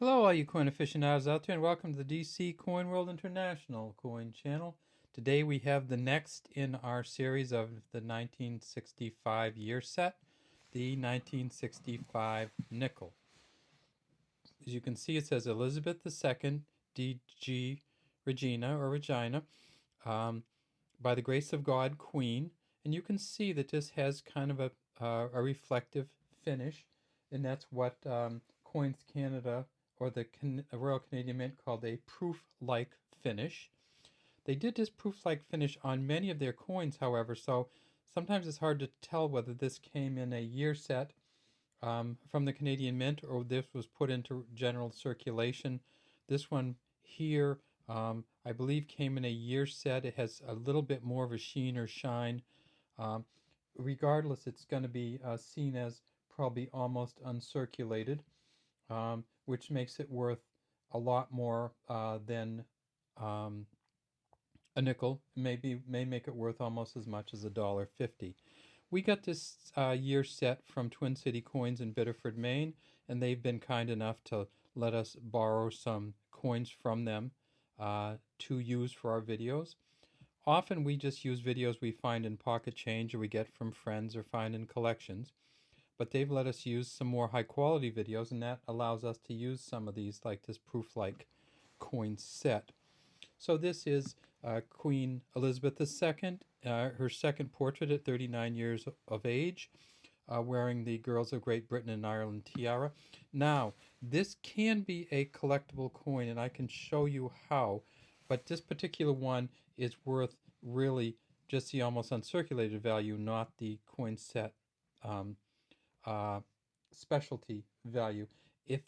Hello, all you coin aficionados out there, and welcome to the DC Coin World International Coin Channel. Today we have the next in our series of the 1965 year set, the 1965 nickel. As you can see, it says Elizabeth II, D.G. Regina or Regina, by the grace of God, Queen. And you can see that this has kind of a reflective finish, and that's what Coins Canada or the Royal Canadian Mint called a proof-like finish. They did this proof-like finish on many of their coins, however, so sometimes it's hard to tell whether this came in a year set from the Canadian Mint or this was put into general circulation. This one here, I believe, came in a year set. It has a little bit more of a sheen or shine. Regardless, it's going to be seen as probably almost uncirculated, which makes it worth a lot more than a nickel. May make it worth almost as much as $1.50. We got this year set from Twin City Coins in Biddeford, Maine, and they've been kind enough to let us borrow some coins from them to use for our videos. Often we just use videos we find in pocket change or we get from friends or find in collections. But they've let us use some more high quality videos, and that allows us to use some of these, like this proof-like coin set. So this is Queen Elizabeth II, her second portrait at 39 years of age, wearing the Girls of Great Britain and Ireland tiara. Now, this can be a collectible coin, and I can show you how, but this particular one is worth really just the almost uncirculated value, not the coin set specialty value. If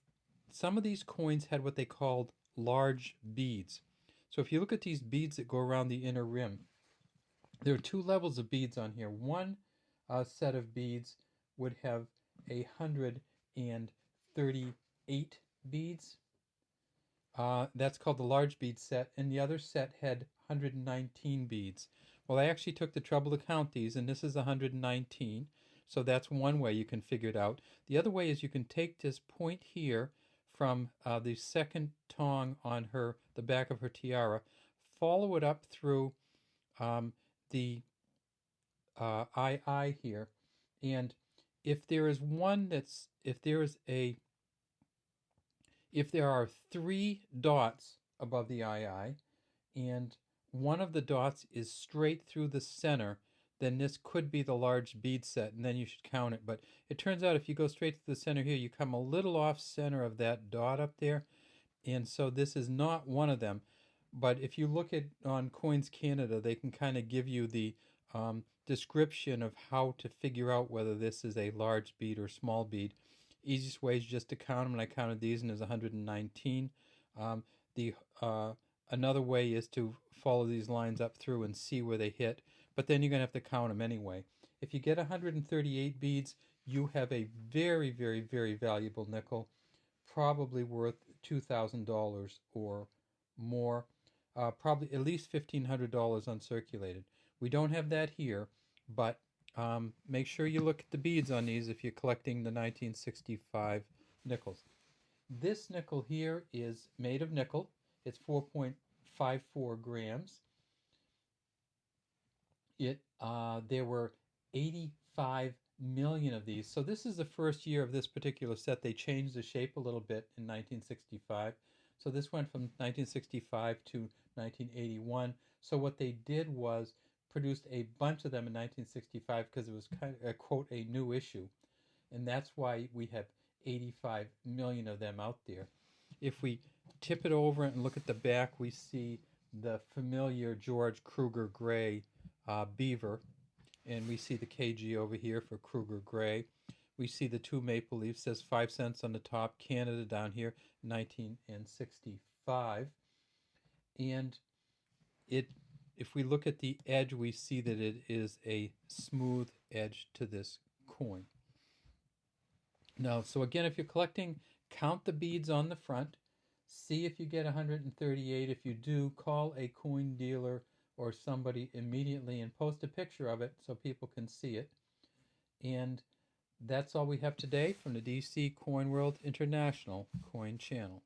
some of these coins had what they called large beads. So if you look at these beads that go around the inner rim, there are two levels of beads on here. One set of beads would have 138 beads. That's called the large bead set, and the other set had 119 beads. Well, I actually took the trouble to count these, and this is 119. So that's one way you can figure it out. The other way is you can take this point here from the second tong on the back of her tiara, follow it up through the II here, and if there is one that's, if there are three dots above the II, and one of the dots is straight through the center, then this could be the large bead set, and then you should count it. But it turns out if you go straight to the center here, you come a little off center of that dot up there, and so this is not one of them. But if you look at on Coins Canada, they can kind of give you the description of how to figure out whether this is a large bead or small bead. Easiest way is just to count them, and I counted these, and there's 119. Another way is to follow these lines up through and see where they hit, but then you're going to have to count them anyway. If you get 138 beads, you have a very, very, very valuable nickel, probably worth $2,000 or more, probably at least $1,500 uncirculated. We don't have that here, but make sure you look at the beads on these if you're collecting the 1965 nickels. This nickel here is made of nickel. It's 4.54 grams. There were 85 million of these. So this is the first year of this particular set. They changed the shape a little bit in 1965. So this went from 1965 to 1981. So what they did was produced a bunch of them in 1965 because it was kind of, quote, a new issue. And that's why we have 85 million of them out there. If we tip it over and look at the back, we see the familiar George Kruger gray beaver, and we see the KG over here for Kruger gray. We see the two maple leaves, says 5 cents on the top, Canada down here, 1965. And if we look at the edge, we see that it is a smooth edge to this coin. Now, so again, if you're collecting, count the beads on the front, see if you get 138. If you do, call a coin dealer or somebody immediately and post a picture of it so people can see it. And That's all we have today from the DC Coin World International Coin Channel.